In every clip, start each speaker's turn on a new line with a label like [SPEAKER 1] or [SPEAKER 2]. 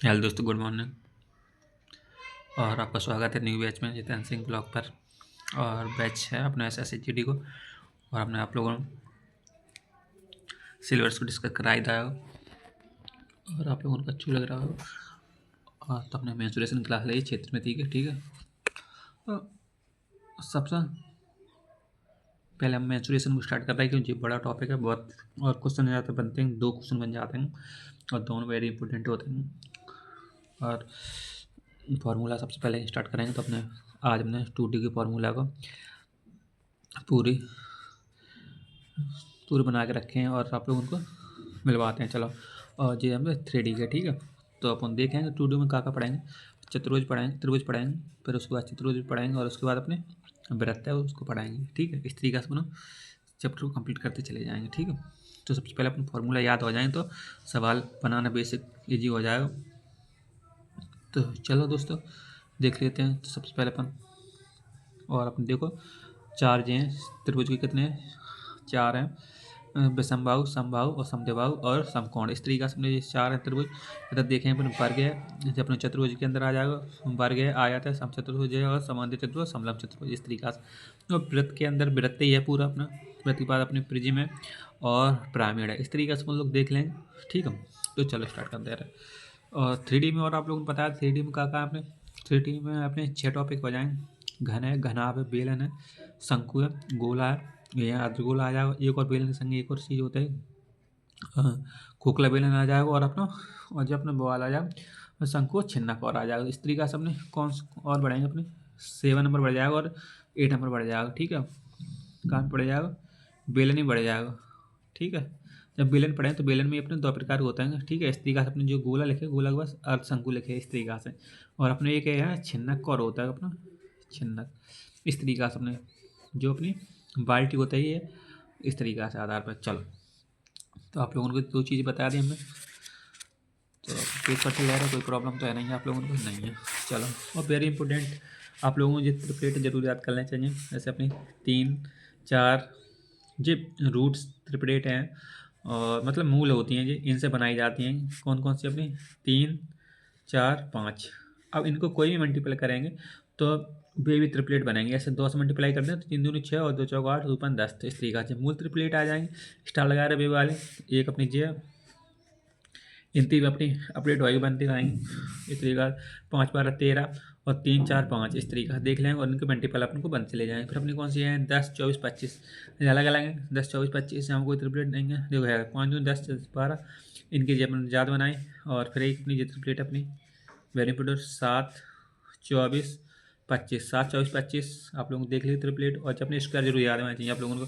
[SPEAKER 1] Hello दोस्तों, good morning. और आपका स्वागत है न्यू बैच में जितेंद्र सिंह ब्लॉग पर। और बैच है अपने SSCGD को। और हमने आप लोगों ने सिलेबस को डिस्कस कराई था और आप लोगों को अच्छा लग रहा हो। और तो अपने मेंसुरेशन क्लास ली क्षेत्र में थी, ठीक है। तो सबसे पहले हम मेंसुरेशन को स्टार्ट कर रहे हैं क्योंकि बड़ा टॉपिक है बहुत। और क्वेश्चन ज़्यादा बनते हैं, 2 क्वेश्चन बन जाते हैं और दोनों वेरी इंपॉर्टेंट होते हैं। और फार्मूला सबसे पहले स्टार्ट करेंगे तो अपने आज हमने 2D के फार्मूला को पूरी पूरे बना के रखे हैं और आप लोग उनको मिलवाते हैं। चलो, और ये हमें 3D के, ठीक है। तो अपन देखेंगे 2D में क्या पढ़ाएंगे। चतुर्भुज पढ़ाएंगे, त्रिभुज पढ़ाएंगे, फिर उसके बाद चतुर्भुज पढ़ाएंगे और उसके बाद अपने वृत्त है उसको पढ़ाएंगे, ठीक है। इस तरीके से अपना चैप्टर को कंप्लीट करते चले जाएंगे, ठीक है। तो सबसे पहले अपन फॉर्मूला याद हो जाए तो सवाल बनाना बेसिक ईजी हो जाएगा। तो चलो दोस्तों देख लेते हैं। तो सबसे पहले अपन और अपन देखो 4 जे हैं त्रिभुज के, कितने हैं? 4 हैं। विषमबाहु, समबाहु और समद्विबाहु और समकोण। इस तरीके से अपने ये 4 हैं त्रिभुज। इधर देखें अपन वर्ग है, जैसे अपने चतुर्भुज के अंदर आ जाएगा वर्ग है, आयत है, समचतुर्भुज है और समांतर चतुर्भुज, समलंब चतुर्भुज। इस तरीके से और वृत्त के अंदर वृत्त ही है पूरा अपना। वृत्त के बाद अपने प्रिज्म है और पिरामिड है। इस तरीके से हम लोग देख लेंगे, ठीक है। तो चलो स्टार्ट करते हैं। और 3D में और आप लोगों को बताया 3D में क्या आपने 3D में अपने 6 टॉपिक हो जाएंगे। घन है, घनाभ है, बेलन है, शंकु है, गोला है, यहाँ अर्धगोला आ जाएगा। एक और बेलन के संग एक और चीज़ होता है, खोखला बेलन आ जाएगा। और अपना और जब अपना बवाल आ जाएगा शंकु और छिन्नक और आ जाएगा। इस तरीके से अपने कौन और बढ़ाएंगे अपने 7 नंबर बढ़ जाएगा और 8 नंबर बढ़ जाएगा, ठीक है। कहाँ बढ़ जाएगा? बेलन ही बढ़ जाएगा, ठीक है। जब बेलन पढ़े तो बेलन में अपने 2 प्रकार के होते हैं, ठीक है। इस तरीके से अपने जो गोला लिखे, गोला के पास अर्ध शंकु लिखे, इस तरीके से। और अपने एक है छिन्नक और होता है अपना छिन्नक। इस तरीके से अपने जो अपनी बाल्टी होता है ये इस तरीके से आधार पर। चलो, तो आप लोगों को 2 चीज़ें बता दी हमने। तो पेपर से ले रहे कोई प्रॉब्लम तो है नहीं, आप लोगों को नहीं है। चलो, और वेरी इंपॉर्टेंट आप लोगों को जितने प्लेट जरूर याद कर लेना चाहिए। जैसे अपनी 3, 4 जी रूट्स त्रिप्लेट हैं और मतलब मूल होती हैं जी, इनसे बनाई जाती हैं। कौन कौन सी? अपनी 3, 4, 5। अब इनको कोई भी मल्टीप्लाई करेंगे तो वे भी ट्रिपलेट बनेंगे। ऐसे 2 से मल्टीप्लाई करते हैं तो 3 दूनी 6 और 2 चौक 8, 2 5 10। तो इस तरीके से मूल ट्रिपलेट आ जाएंगे। स्टार लगा रहे वे वाले, एक अपनी जे इन तीन अपनी अपडेट होगी बनती रहेंगी। इस तरीका 5 12 13 और 3 4 5 इस तरीका से देख लेंगे और इनके मल्टीपल अपन को बनते चले जाएंगे। फिर अपनी कौन सी है? 10 24 25 अलग अलग हैं। 10 24 25 से हम कोई ट्रिपलेट देंगे, देखो है 5 दूनी 10 12 इनकी जब अपन याद बनाए। और फिर एक अपनी जो ट्रिपलेट अपनी वेरी इंपॉर्टेंट 7 24 25, 7 24 25 आप लोगों को देख लीजिए ट्रिपलेट। और अपने स्क्वायर जरूर याद होना चाहिए आप लोगों को।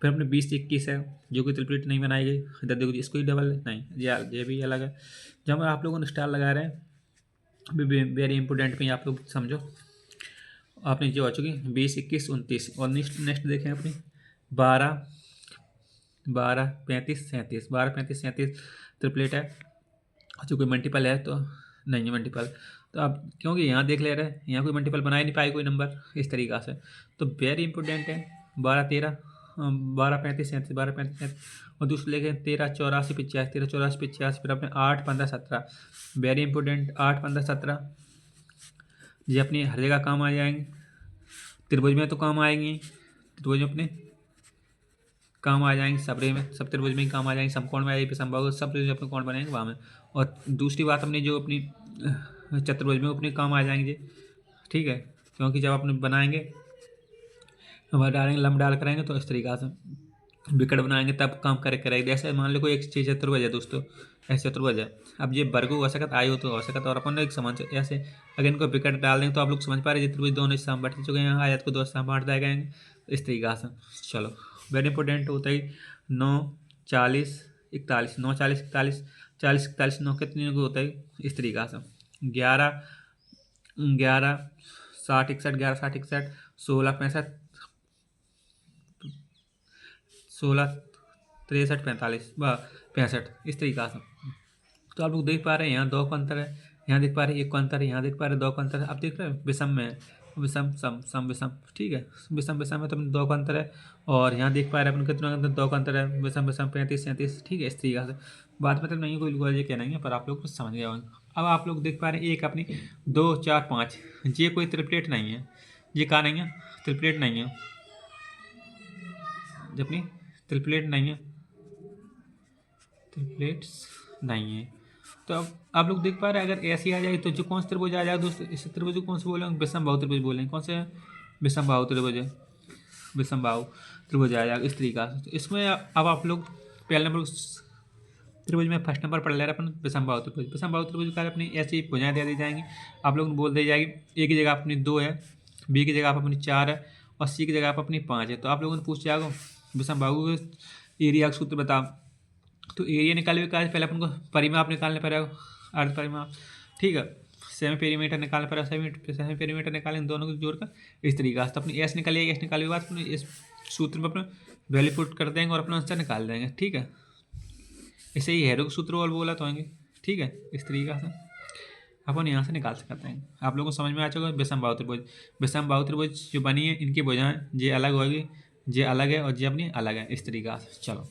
[SPEAKER 1] फिर अपने 20 21 है जो कि ट्रिपलेट नहीं बनाई गई, इधर देखो इसको ही डबल नहीं, ये भी अलग है। जब आप लोगों ने स्टार लगा रहे हैं वेरी इंपॉर्टेंट में आप लोग समझो। आपने जो हो चुकी 20 21 29 और नेक्स्ट नेक्स्ट देखें अपनी 12 12 35 37, 12 35 37 ट्रिपलेट है। जो कोई मल्टीपल है तो नहीं है मल्टीपल। तो आप क्योंकि यहाँ देख ले रहे हैं, यहाँ कोई मल्टीपल बना ही नहीं पाए कोई नंबर इस तरीक़ा से। तो वेरी इंपॉर्टेंट है 12 13 12 35 37, 12 35 37 और दूसरे लेके 13 84 85, 13 84 85। फिर अपने 8 15 17 वेरी इंपॉर्टेंट 8 15 17 ये अपनी हर जगह काम आ जाएंगे। त्रिभुज में तो काम आएंगी, त्रिभुज में अपने काम आ जाएंगे, सबरे में सब त्रिभुज में ही काम आ जाएंगे, समकोण में आएगी, संभव सब त्रिभुज अपने कोण बनेंगे वहाँ में। और दूसरी बात अपनी जो अपनी चतुर्भुज में अपने काम आ जाएंगे, ठीक है। क्योंकि जब अपने बनाएंगे हम डालेंगे लंब डाल करेंगे तो इस तरीक़ा से विकट बनाएंगे तब काम करेंगे। जैसे मान लो कोई एक चीज़ चतुर्भुज है दोस्तों, ऐसे चतुर्भुज है। अब ये वर्ग हो सकता आयु तो हो सकता और अपन एक समझ ऐसे अगर इनको विकट डाल देंगे तो आप लोग समझ पा रहे हैं चतुर्भुज दोनों हिस्सा में बांट चुके हैं, आयत को 2 हिस्सा में बांट दिया गए इस तरीक़ा से। चलो, वेरी इंपॉर्टेंट होता है 9 40 41, 9 40 41 40 41 9 कितने को होता है इस तरीक़ा से। 11 11 60 61 11 60 61 16 65 16 63 45 65 इस तरीक़ा से। तो आप लोग देख पा रहे हैं यहाँ 2 का अंतर है, यहाँ देख पा रहे हैं 1 का अंतर है, यहाँ देख पा रहे हैं 2 का अंतर है। अब देख रहे हैं विषम में विषम सम सम विषम, ठीक है। विषम विषम में तो अपने 2 का अंतर है, और यहाँ देख पा रहे हैं अपन कितना अंतर, 2 का अंतर है। विषम विषम 35 37, ठीक है। इस तरीके से बात मतलब नहीं कोई ये कहना है, पर आप लोग कुछ समझ गए होंगे। अब आप लोग देख पा रहे हैं एक अपनी 2 4 5, ये कोई ट्रिपलेट नहीं है, ये कहा नहीं है, ट्रिपलेट नहीं है, जब अपनी ट्रिपलेट नहीं है, ट्रिपलेट्स नहीं है। तो अब आप लोग देख पा रहे हैं अगर ऐसी आ जाए तो जो कौन सा त्रिभुज आ जाएगा दोस्तों, इस त्रिभुज को कौन से बोलेंगे, विषमबाहु त्रिभुज बोलेंगे। कौन से, विषमबाहु त्रिभुज है, विषमबाहु त्रिभुज आ जाएगा इस तरीका से। तो इसमें अब आप लोग पहले नंबर त्रिभुज में फर्स्ट नंबर पढ़ ले रहे अपन विषमबाहु त्रिभुज। विषमबाहु त्रिभुज का अपनी ऐसी भुजाएं दे दी जाएंगी, आप लोग बोल दी जाएगी। ए की जगह अपनी 2 है, बी की जगह आप अपनी 4 है, और सी की जगह आप अपनी 5 है। तो आप लोगों ने पूछ जाएगा विषमबाहु एरिया का सूत्र बताओ। तो एरिया निकाले का पहले अपन को परिमाप निकालने पड़ेगा, अर्ध परिमाप, ठीक है। सेमी पेरीमीटर निकालना पड़ेगा, सेमी पेरीमीटर निकालेंगे दोनों को जोड़कर इस तरीके से। तो अपनी एस निकालिएगा, एस निकालने के बाद अपने इस सूत्र में अपना वैल्यू पुट कर देंगे और अपना आंसर निकाल देंगे, ठीक है। इसे ही हैरो का सूत्र और बोला तो होंगे, ठीक है। इस तरीके से अपन यहाँ से निकाल सकते हैं। आप लोगों को समझ में आ चुका है विषमबाहु त्रिभुज। विषमबाहु त्रिभुज जो बनी है इनकी भुजाएं ये अलग होगी, ये अलग है और ये अपनी अलग है, इस तरीका से। चलो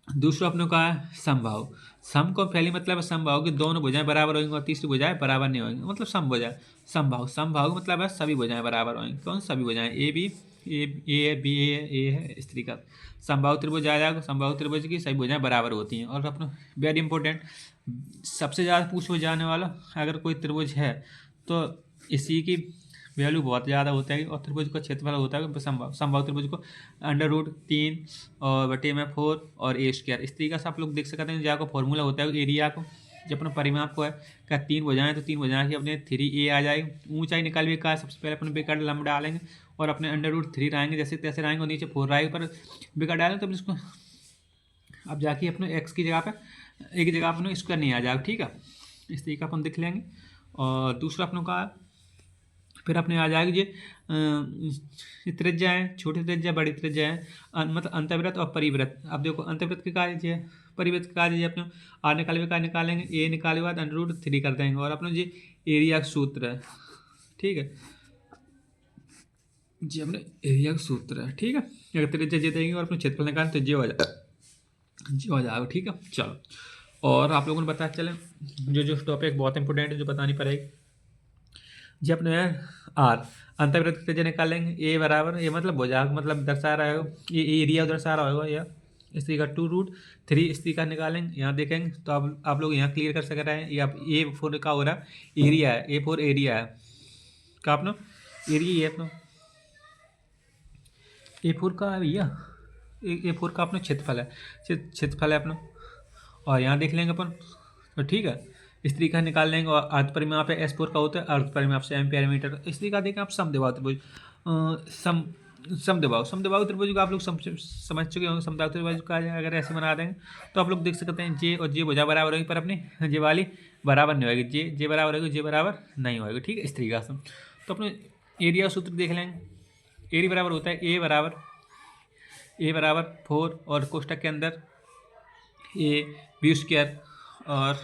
[SPEAKER 1] दूसरा अपने का है समबाहु। सम को पहली मतलब है समबाहु की दोनों भुजाएं बराबर होंगी और तीसरी भुजाएं बराबर नहीं होंगी, मतलब सम भुजाएं। समबाहु, समबाहु मतलब है सभी भुजाएं बराबर होंगी। कौन सभी भुजाएं, ए बी, ए बी ए है, इस तरीका। समबाहु त्रिभुज आ जाएगा, समबाहु त्रिभुज की सभी भुजाएं बराबर होती हैं। और अपना वेरी इंपॉर्टेंट, सबसे ज़्यादा पूछे जाने वाला अगर कोई त्रिभुज है तो इसी की वैल्यू बहुत ज़्यादा होता है, और त्रिभुज का क्षेत्रफल होता है समबाहु। समबाहु त्रिभुज को √3 और बटे में 4 और a², इस तरीके से आप लोग देख सकते हैं। जहाँ फॉर्मूला होता है एरिया को, जब अपना परिमाप को है क्या 3 भुजाएं, तो 3 भुजाएं की अपने 3a आ जाएगी। ऊंचाई निकाल का सबसे पहले अपने बेकार लंब डालेंगे और अपने √3 रहेंगे, जैसे तैसे रहेंगे, और नीचे 4 रहेगा, पर बेकार डालेंगे तो इसको अब जाके अपने x की जगह पे a की जगह अपने स्क्वायर नहीं आ जाएगा, ठीक है। इस तरीके अपन देख लेंगे। और दूसरा अपनों का फिर अपने आ जाएगी ये त्रिज्या है, छोटी त्रिज्या बड़ी त्रिज्या है, मतलब अंतर्वृत्त और परिवृत्त। अब देखो अंतर्वृत्त के कार्य है, परिवृत्त के कार्य अपने आर निकाले का निकालेंगे, ए निकाले के बाद √3 कर देंगे, और अपना जी एरिया का सूत्र है, ठीक है। जी अपने एरिया का सूत्र है, ठीक है। अगर त्रिज्या जे देंगे और अपने क्षेत्रफल निकालें तो जे हो जाएगा, ठीक है। चलो, और आप लोगों ने पता चले जो टॉपिक बहुत इंपॉर्टेंट है जो बतानी पड़ेगी, जी अपने आर अंतर्वृत्त की त्रिज्या निकालेंगे। ए बराबर, ये मतलब भुजा मतलब दर्शा रहा है, ये एरिया दर्शा रहा होगा, या इस तरीका 2√3 इस तरीका निकालेंगे। यहाँ देखेंगे तो आप लोग यहाँ क्लियर कर सक रहे हैं। ये आप A4 का हो रहा है एरिया है, A4 एरिया है का अपना एरिया है अपना A4 का भैया, A4 का अपना क्षेत्रफल है, क्षेत्रफल है अपना। और यहाँ देख लेंगे अपन, तो ठीक है। इस तरीका निकाल लेंगे। और अर्ध परिमाप है S4 का होता है, अर्ध परिमाप से एम्पियर मीटर। इस तरीका देखें आप समद्विबाहु त्रिभुज, समद्विबाहु त्रिभुज को आप लोग समझ चुके होंगे। समद्विबाहु त्रिभुज का अगर ऐसे बना देंगे तो आप लोग देख सकते हैं जे और जे भुजा बराबर होगी, पर अपनी जे वाली बराबर नहीं होगी, जे बराबर होगी, जे बराबर नहीं होगी, ठीक है। इस तरीका से तो अपने एरिया सूत्र देख लेंगे। एरिया बराबर होता है ए बराबर 4 और कोष्टक के अंदर b², और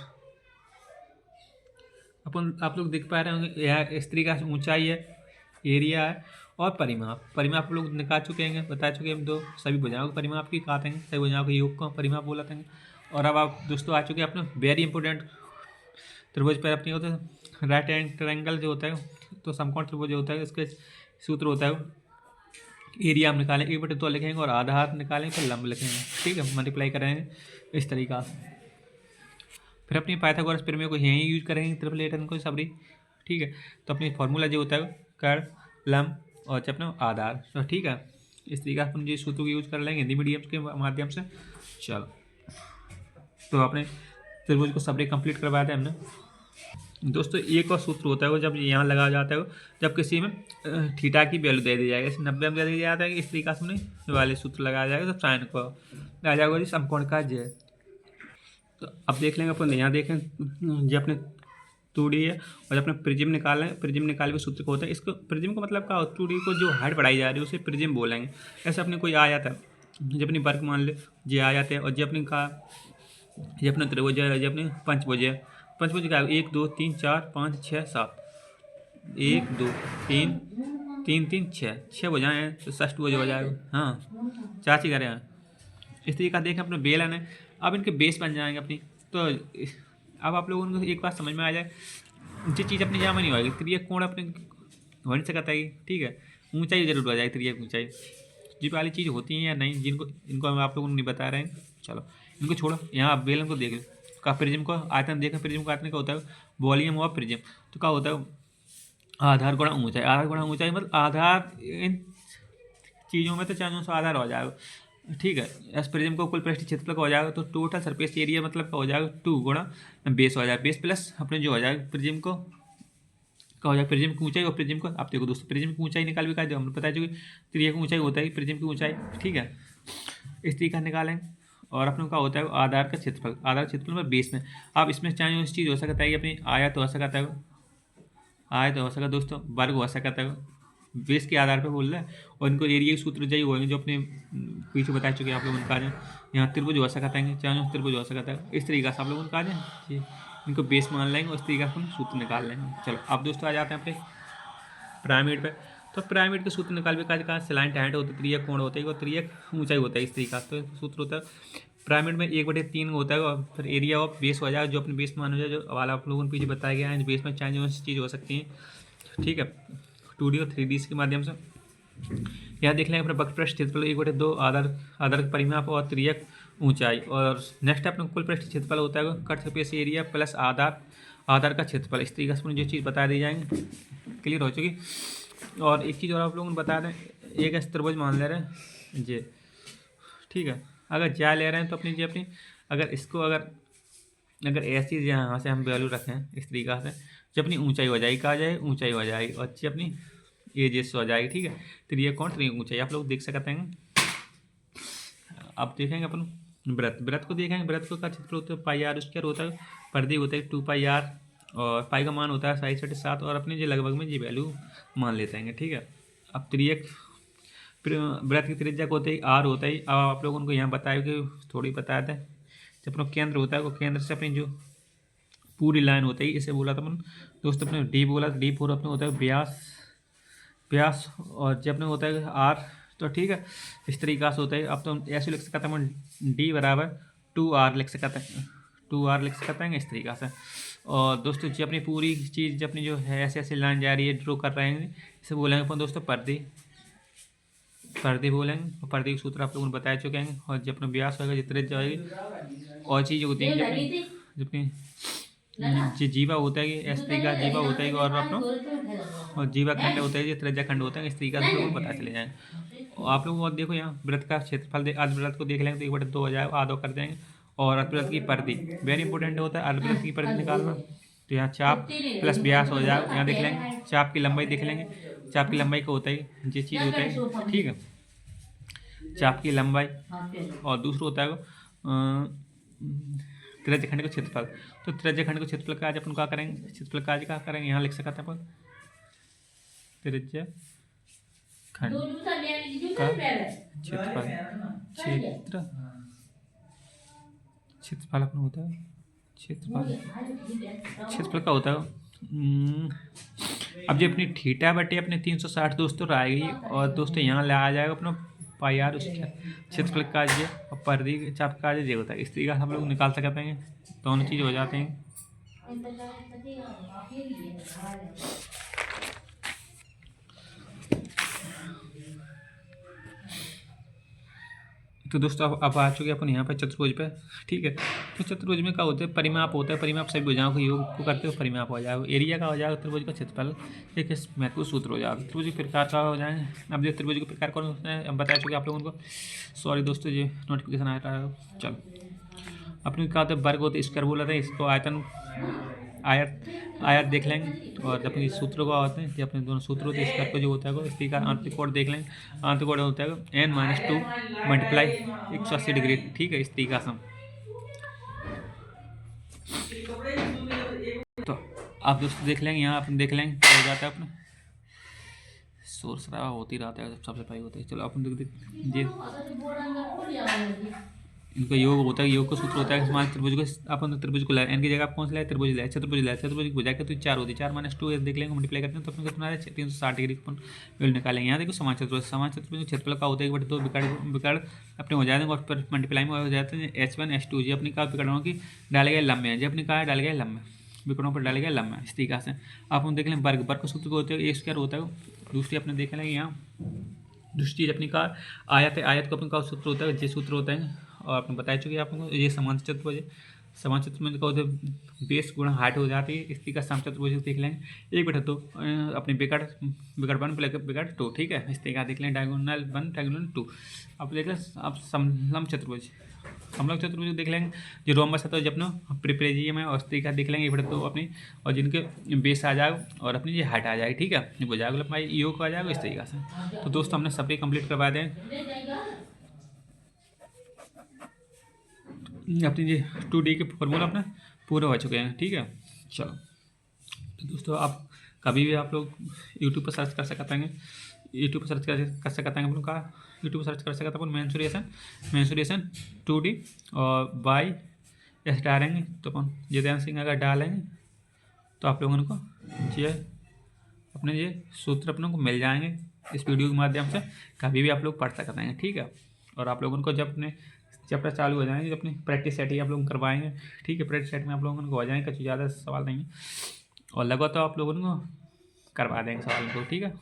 [SPEAKER 1] अपन आप लोग देख पा रहे होंगे यह इस तरीका से ऊंचाई है, एरिया है, और परिमाप आप लोग निकाल चुके हैं, बता चुके हैं। दो सभी भुजाओं के परिमाप की कहा देंगे, सभी भुजाओं के योग को परिमाप बोला देंगे। और अब आप दोस्तों आ चुके हैं अपने वेरी इंपॉर्टेंट त्रिभुज पर अपनी होते हैं राइट एंड ट्रायंगल जो होता है, तो समकोण त्रिभुज होता है, इसके सूत्र होता है एरिया हम निकालेंगे 1/2 लिखेंगे और आधार निकालेंगे, फिर लंब लिखेंगे, ठीक है। मल्टीप्लाई करेंगे इस तरीका से। फिर अपनी पाइथागोरस प्रमेय को यहीं यूज करेंगे ट्रिपलेटन को सबरी, ठीक है। तो अपनी फॉर्मूला जो होता है कर्ण, लंब और अपना आधार, तो ठीक है। इस तरीका से अपन जो सूत्र को यूज कर लेंगे हिंदी मीडियम के माध्यम से। चलो, तो अपने त्रिभुज को सबरी कंप्लीट करवाया था हमने दोस्तों। एक और सूत्र होता है वो जब यहाँ लगाया जाता है, जब किसी में थीटा की वैल्यू दे दी जाएगी, 90 में दे दिया जाता है कि इस तरीका से हमने वाले सूत्र लगाया जाएगा, तो साइन को आ जाएगा जी समकोण का जय। तो अब देख लेंगे अपन, यहाँ देखें जो अपने 2D है, और जब अपने प्रिज्म निकालें, प्रिज्म निकाल के सूत्र को होता है, इसको प्रिज्म का मतलब क्या, 2D को जो हाइट बढ़ाई जा रही है उसे प्रिज्म बोलेंगे। ऐसे अपने कोई आ जाता है, जब अपनी वर्ग मान ले जे आ जाते हैं, और जब अपने का ये अपना त्रिभुज है, जब अपने पंचभुज है, पंचभुज का 1 2 3 4 5 6 7 1 2 3 3 3 6 6 भुजाएं हैं तो षष्ठ भुज हो जाएगा। हाँ, चाची करें इस तरीके का देखें अपने बेलन है। अब इनके बेस बन जाएंगे अपनी। तो अब आप लोगों को एक बात समझ में आ जाए, जो चीज़ अपनी जहाँ में नहीं होगी त्रियक कोण अपने हो नहीं सकता है, ठीक है। ऊंचाई जरूर हो जाएगी त्रियक ऊंचाई, जी वाली चीज़ होती है या नहीं, जिनको इनको हम आप लोगों को नहीं बता रहे हैं। चलो इनको छोड़ो, यहाँ आप बेलन को देख लो का प्रिज्म को आयतन देखा, प्रिज्म का आयतन क्या होता है, वॉल्यूम ऑफ प्रिज्म। तो क्या होता है, आधार गुणा ऊंचाई। आधार गुणा ऊंचाई मतलब आधार इन चीज़ों में तो चारों सौ आधार हो जाएगा, ठीक है। एस प्रिज्म को कुल पृष्ठ क्षेत्रफल का हो जाएगा तो टोटल सरफेस एरिया मतलब का हो जाएगा 2 गुणा बेस हो जाएगा, बेस प्लस अपने जो हो जाएगा प्रिज्म को का हो जाएगा प्रिज्म की ऊंचाई। और प्रिज्म को आप देखो दोस्तों, प्रिज्म की ऊंचाई निकाल भी का हमने पता है जो त्रिज्या की ऊंचाई होता है प्रिज्म की ऊंचाई, ठीक है। इस तरीके का निकालेंगे। और अपने का होता है आधार का क्षेत्रफल, आधार क्षेत्रफल में बेस में। आप इसमें चाहे उस चीज़ हो सकता है कि अपनी आयत हो सकता है, आयत हो सकता है दोस्तों, वर्ग हो सकता है, बेस के आधार पर बोल रहे हैं। और इनको एरिया के सूत्र चाहिए होंगे जो अपने पीछे बता चुके हैं आप लोग, उनका आ जाए। यहाँ त्रिभुज हो सकता है, चाहे त्रिभुज हो सकता है, इस तरीके से आप लोग उनका आ जाए, इनको बेस मान लेंगे, उस तरीके से हम सूत्र निकाल लेंगे। चलो अब दोस्तों आ जाते हैं अपने पिरामिड पे। तो पिरामिड के सूत्र निकाल भी का स्लाइंट हाइट होती है, त्रियक कोण होता है और त्रियक ऊंचाई होता है, इस तरीका तो सूत्र होता है। पिरामिड में 1/3 होता है और फिर एरिया ऑफ बेस हो जाएगा, जो अपने बेस मान हो जाए, जो वाला आप लोगों ने पीछे बताया गया है, बेस में चाहे चीज़ हो सकती है, ठीक है, 2D और 3D के माध्यम से। यहाँ देख लेंगे अपने वक्र पृष्ठ क्षेत्रफल 1/2 आधार का परिमाप और त्रियक ऊंचाई। और नेक्स्ट अपने कुल पृष्ठ क्षेत्रफल होता है कट सरफेस एरिया प्लस आधार का क्षेत्रफल। इस तरीके से जो चीज़ बता दी जाएंगे, क्लियर हो चुकी। और एक चीज़ और आप लोगों ने बता दें, एक त्रिभुज मान ले रहे हैं जी, ठीक है। अगर जा ले रहे हैं तो अपनी अगर इसको अगर ऐसी यहाँ से हम वैल्यू रखें इस तरीका से, जब अपनी ऊंचाई हो जाएगी, कहा जाए ऊंचाई हो जाएगी और अच्छी अपनी एजेस हो जाएगी, ठीक है। त्रियक कोण त्रियक ऊंचाई आप लोग देख सकते हैं। अब देखेंगे अपन व्रत को देखेंगे। व्रत को का क्षेत्रफल होता है पाई आर स्क्वायर होता है, परिधि होता है 2 पाई आर और पाई का मान होता है 7.5 और अपने जो लगभग में ये वैल्यू मान लेते हैं, ठीक है। अब त्रियक व्रत की त्रिज्या को होता है आर होता है। अब आप लोगों को यहाँ बताया कि थोड़ी बताया था, जब अपना केंद्र होता है वो केंद्र से अपनी जो पूरी लाइन होती है, इसे बोला था अपन दोस्तों अपने डी बोला, डी फोर अपने होता है व्यास और जब अपने होता है आर, तो ठीक है इस तरीका से होता है। अब तो ऐसे लिख सकते हैं डी बराबर 2R लिख सकते हैं, 2R लिख सकते हैं इस तरीका से। और दोस्तों जी अपनी पूरी चीज़ जब अपनी जो है ऐसे ऐसे लाइन जा रही है ड्रॉ कर रहे हैं, इसे बोलेंगे अपन दोस्तों पर्दे बोलेंगे। और पर्दे के सूत्र आप लोगों ने बता चुके हैं। और जब अपना व्यास होगा जितने जाएगी और चीज़ होती है जब अपनी जीवा होता है इस तरीका जीवा होता है और अपना और जीवा खंड होता है, जो त्रिज्या खंड होता है, इस तरीका से लोगों को पता चले जाए। और आप लोग देखो यहाँ व्रत का क्षेत्रफल अर्धव्रत को देख लेंगे तो 1/2 हो जाएगा, आधो कर देंगे। और अर्धव्रत की परिधि वेरी इंपॉर्टेंट होता है, अर्धव्रत की परिधि निकालना। तो यहाँ चाप प्लस व्यास हो जाएगा। यहाँ देख लेंगे चाप की लंबाई देख लेंगे, चाप की लंबाई का होता है ये चीज़ होता है, ठीक है, चाप की लंबाई। और दूसरा होता है त्रिज्या खंड का क्षेत्रफल। तो त्रिज्या खंड का क्षेत्रफल का आज अपन क्या करेंगे, क्षेत्रफल का आज क्या करेंगे, यहाँ लिख सकते हैं अपन त्रिज्या खंड का क्षेत्रफल अपन होता है क्षेत्रफल का होता है। अब जो अपनी थीटा बटे अपने 360 दोस्तों आएगी और दोस्तों यहाँ ले आ जाएगा अपना पाई आर उसका क्षेत्रफल का ये और परिधि चाप का ये होता है। इस तरीके से हम लोग निकाल सकते हैं, दोनों चीज़ हो जाते हैं। तो दोस्तों अब आ चुके अपन यहाँ पे चतुर्भुज पे, ठीक है। तो चतुर्भुज में क्या होता है, परिमाप होता है, परिमाप सभी भुजाओं के योग को करते हो परिमाप हो जाएगा। एरिया का हो जाएगा त्रिभुज का क्षेत्रफल, एक महत्वपूर्ण सूत्र हो जाएगा। त्रिभुज के प्रकार का हो जाएंगे। अब जो त्रिभुज के प्रकार कौन होते हैं अब बता चुके आप लोगों को, सॉरी दोस्तों ये नोटिफिकेशन आया था। चलो अपने क्या होता है वर्ग होते स्क्वायर बोला था, इसको आयतन आयत देख लेंगे। और अपने सूत्रों का होते हैं, अपने दोनों सूत्र होते हैं स्क्वायर को जो होता है इस तरीका आंतरिक कोण देख लेंगे। आंतरिक कोण होता है n-2 मल्टीप्लाई 180 डिग्री, ठीक है, इस तरीका से। तो आप दोस्तों देख लेंगे यहाँ अपन देख लेंगे क्या हो जाता है अपना शोर शराबा होती रहता है सबसे पहले होता है। चलो अपन देख ये इनका योग होता है, योग का सूत्र होता है समान त्रिभुज को अपन त्रिभुज को लाए, एन की जगह आप कौन सा लाए, त्रिभुज लाए, चतुर्भुज लाए, चतुर्भुज की भुजा तो 4 होती है, 4 - 2 देख लेंगे, मल्टीप्लाई करते हैं तो अपने कितना आ रहा है 360 डिग्री अपन वैल्यू निकालेंगे। यहाँ देखो समान चतुर्भुज, समान चतुर्भुज क्षेत्रफल का होता है 1/2 विकर्ण अपने हो जाते हैं और फिर मल्टीप्लाई में हो जाते हैं H1 H2 जी अपनी कहा विकर्णों की डाले गए लंबे हैं, जी अपनी कहा डाले गए लंबे विकर्णों पर डाले गए लंबे इस तरीके से। आप हम देख लें वर्ग, वर्ग का सूत्र होता है ए स्क्वायर होता है, दूसरी अपने देख लेंगे यहाँ दूसरी चीज अपनी का आयत है, आयत का अपन का सूत्र होता है, ये सूत्र होता है और आपने बता चुके हैं आपको ये समान चतुर्भुज है, समान चतुर्भुज का होता है बेस गुणा हाइट हो जाती है, इस तरीके सम चतुर्भुज देख लेंगे 1/2 अपने विकर्ण विकर्ण 1 प्लस विकर्ण 2 ठीक है, इस तरीके देख लें डायगोनल 1 डायगोनल 2। अब देख लें अब समलंब चतुर्भुज, समलंब चतुर्भुज देख लेंगे जो रोमबस है तो जब ना प्रिप्रेजियम है और इस तरीका देख लेंगे 1/2 अपनी और जिनके बेस आ जाएगा और अपनी ये हाइट आ जाएगी ठीक है, ये हो जाएगा मतलब योग आ जाएगा इस तरीके से। तो दोस्तों हमने सभी कंप्लीट करवा दें अपनी ये 2D के फॉर्मूला अपने पूरे हो चुके हैं ठीक है। चलो तो दोस्तों आप कभी भी आप लोग यूट्यूब पर सर्च कर सकते हैं, यूट्यूब पर सर्च कर सकते हैं अपन का, यूट्यूब पर सर्च कर सकते हैं अपन मेंसुरेशन 2D और बाई ऐसे डालेंगे तो अपन जितेंद्र सिंह अगर डालेंगे तो आप लोगों को ये अपने ये सूत्र अपनों को मिल जाएंगे इस वीडियो के माध्यम से, कभी भी आप लोग पढ़ सकते हैं ठीक है। और आप लोगों को जब अपने चैप्टर चालू हो जाएंगे जब अपनी प्रैक्टिस सेट ही आप लोग करवाएंगे ठीक है, प्रैक्टिस सेट में आप लोगों को हो जाएंगे, कुछ ज़्यादा सवाल नहीं है और लगा तो आप लोगों को करवा देंगे सवाल को ठीक है।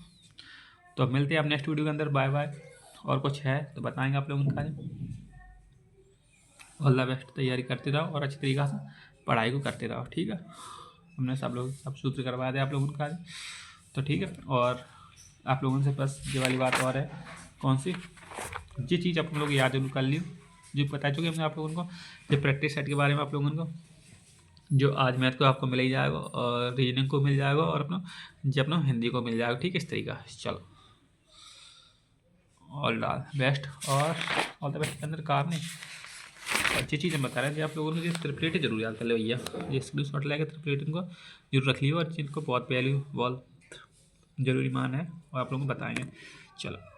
[SPEAKER 1] तो अब मिलते हैं आप नेक्स्ट वीडियो के अंदर, बाय बाय। और कुछ है तो बताएंगे आप लोगों का, ऑल द बेस्ट, तैयारी करते रहो और अच्छी तरीक़े से पढ़ाई को करते रहो ठीक है। हमने सब लोग सब सूत्र करवा दिया आप लोगों का तो ठीक है। और आप लोगों से बस ये वाली बात और है कौन सी, ये चीज़ आप लोग याद जरूर कर ली जो बता चुके हमने आप लोगों को, जो प्रैक्टिस सेट के बारे में आप लोगों को जो आज मैथ को आपको मिल ही जाएगा और रीजनिंग को मिल जाएगा और अपना हिंदी को मिल जाएगा ठीक है इस तरीका। चलो ऑल द बेस्ट और ऑल द बेस्ट के अंदर कार नहीं अच्छी चीज़ें बता रहे थे आप लोगों ने, ट्रिपलेट जरूर याद कर ले भैया, ये स्क्रीनशॉट लेके ट्रिपलेटिंग को जरूर रख लियो और जिनको बहुत वैल्यू बहुत जरूरी मान है और आप लोगों को बताएंगे। चलो।